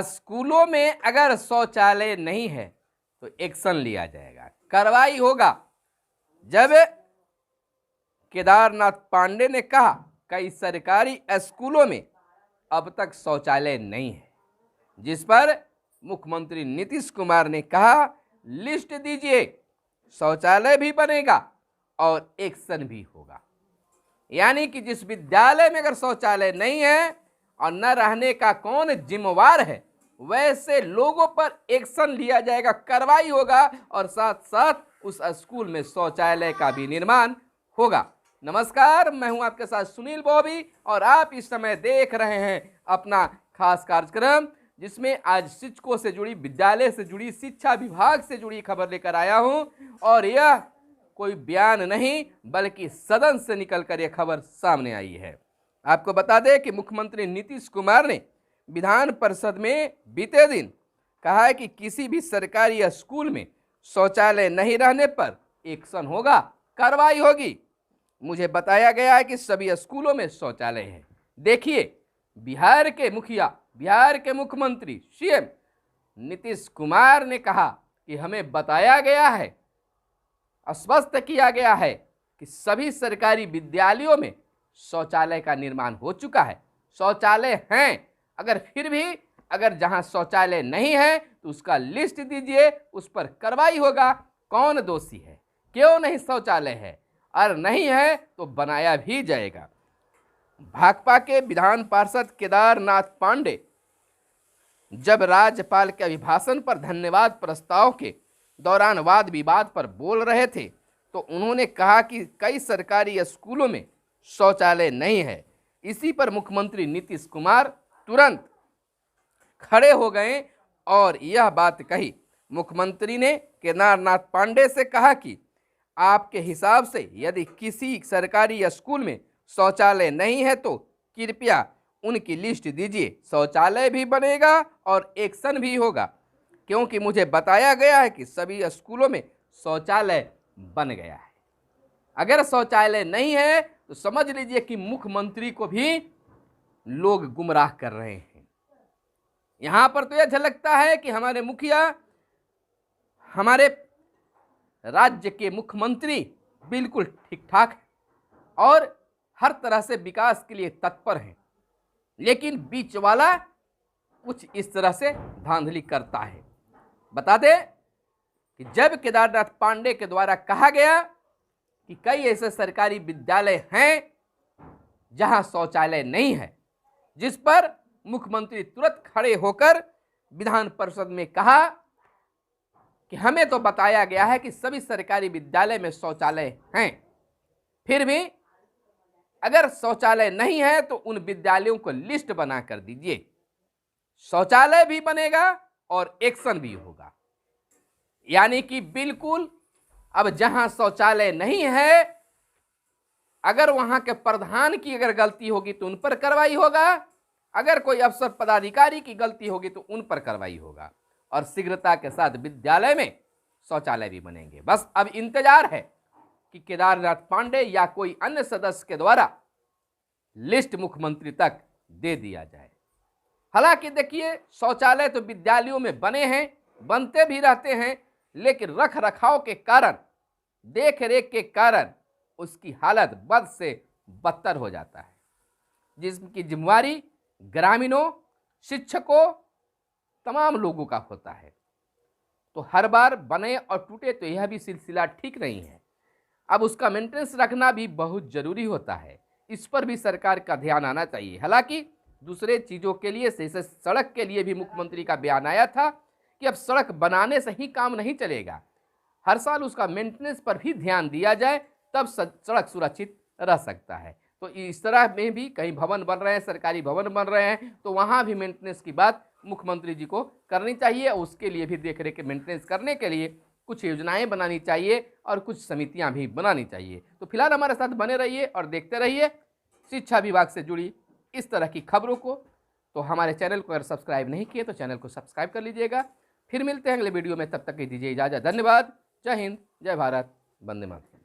स्कूलों में अगर शौचालय नहीं है तो एक्शन लिया जाएगा, कार्रवाई होगा। जब केदारनाथ पांडे ने कहा कई सरकारी स्कूलों में अब तक शौचालय नहीं है, जिस पर मुख्यमंत्री नीतीश कुमार ने कहा लिस्ट दीजिए, शौचालय भी बनेगा और एक्शन भी होगा। यानी कि जिस विद्यालय में अगर शौचालय नहीं है और न रहने का कौन जिम्मेवार है, वैसे लोगों पर एक्शन लिया जाएगा, कार्रवाई होगा और साथ साथ उस स्कूल में शौचालय का भी निर्माण होगा। नमस्कार, मैं हूं आपके साथ सुनील बॉबी और आप इस समय देख रहे हैं अपना खास कार्यक्रम, जिसमें आज शिक्षकों से जुड़ी, विद्यालय से जुड़ी, शिक्षा विभाग से जुड़ी खबर लेकर आया हूं। और यह कोई बयान नहीं बल्कि सदन से निकलकर यह खबर सामने आई है। आपको बता दें कि मुख्यमंत्री नीतीश कुमार ने विधान परिषद में बीते दिन कहा है कि किसी भी सरकारी स्कूल में शौचालय नहीं रहने पर एक्शन होगा, कार्रवाई होगी। मुझे बताया गया है कि सभी स्कूलों में शौचालय है। देखिए, बिहार के मुखिया, बिहार के मुख्यमंत्री सीएम नीतीश कुमार ने कहा कि हमें बताया गया है, स्पष्ट किया गया है कि सभी सरकारी विद्यालयों में शौचालय का निर्माण हो चुका है, शौचालय हैं। अगर फिर भी अगर जहां शौचालय नहीं है तो उसका लिस्ट दीजिए, उस पर कार्रवाई होगा। कौन दोषी है, क्यों नहीं शौचालय है, और नहीं है तो बनाया भी जाएगा। भाकपा के विधान पार्षद केदारनाथ पांडे जब राज्यपाल के अभिभाषण पर धन्यवाद प्रस्ताव के दौरान वाद विवाद पर बोल रहे थे तो उन्होंने कहा कि कई सरकारी स्कूलों में शौचालय नहीं है। इसी पर मुख्यमंत्री नीतीश कुमार तुरंत खड़े हो गए और यह बात कही। मुख्यमंत्री ने केदारनाथ पांडे से कहा कि आपके हिसाब से यदि किसी सरकारी स्कूल में शौचालय नहीं है तो कृपया उनकी लिस्ट दीजिए, शौचालय भी बनेगा और एक्शन भी होगा, क्योंकि मुझे बताया गया है कि सभी स्कूलों में शौचालय बन गया है। अगर शौचालय नहीं है तो समझ लीजिए कि मुख्यमंत्री को भी लोग गुमराह कर रहे हैं। यहां पर तो यह झलकता है कि हमारे मुखिया, हमारे राज्य के मुख्यमंत्री बिल्कुल ठीक ठाक है और हर तरह से विकास के लिए तत्पर हैं, लेकिन बीच वाला कुछ इस तरह से धांधली करता है। बता दें कि जब केदारनाथ पांडे के द्वारा कहा गया कि कई ऐसे सरकारी विद्यालय हैं जहां शौचालय नहीं है, जिस पर मुख्यमंत्री तुरंत खड़े होकर विधान परिषद में कहा कि हमें तो बताया गया है कि सभी सरकारी विद्यालय में शौचालय हैं, फिर भी अगर शौचालय नहीं है तो उन विद्यालयों को लिस्ट बना कर दीजिए, शौचालय भी बनेगा और एक्शन भी होगा। यानी कि बिल्कुल अब जहां शौचालय नहीं है, अगर वहां के प्रधान की अगर गलती होगी तो उन पर कार्रवाई होगा, अगर कोई अफसर पदाधिकारी की गलती होगी तो उन पर कार्रवाई होगा और शीघ्रता के साथ विद्यालय में शौचालय भी बनेंगे। बस अब इंतजार है कि केदारनाथ पांडे या कोई अन्य सदस्य के द्वारा लिस्ट मुख्यमंत्री तक दे दिया जाए। हालांकि देखिए, शौचालय तो विद्यालयों में बने हैं, बनते भी रहते हैं, लेकिन रख रखाव के कारण, देख रेख के कारण उसकी हालत बद से बदतर हो जाता है, जिसकी जिम्मेवारी ग्रामीणों, शिक्षकों, तमाम लोगों का होता है। तो हर बार बने और टूटे तो यह भी सिलसिला ठीक नहीं है। अब उसका मेंटेनेंस रखना भी बहुत जरूरी होता है, इस पर भी सरकार का ध्यान आना चाहिए। हालांकि दूसरे चीज़ों के लिए, जैसे सड़क के लिए भी मुख्यमंत्री का बयान आया था कि अब सड़क बनाने से ही काम नहीं चलेगा, हर साल उसका मेंटेनेंस पर भी ध्यान दिया जाए, तब सड़क सुरक्षित रह सकता है। तो इस तरह में भी कहीं भवन बन रहे हैं, सरकारी भवन बन रहे हैं, तो वहाँ भी मेंटेनेंस की बात मुख्यमंत्री जी को करनी चाहिए। उसके लिए भी देख रेख मेंटेनेंस करने के लिए कुछ योजनाएं बनानी चाहिए और कुछ समितियां भी बनानी चाहिए। तो फिलहाल हमारे साथ बने रहिए और देखते रहिए शिक्षा विभाग से जुड़ी इस तरह की खबरों को। तो हमारे चैनल को अगर सब्सक्राइब नहीं किए तो चैनल को सब्सक्राइब कर लीजिएगा। फिर मिलते हैं अगले वीडियो में, तब तक दीजिए इजाज़त। धन्यवाद। जय हिंद, जय भारत, वंदे मातरम।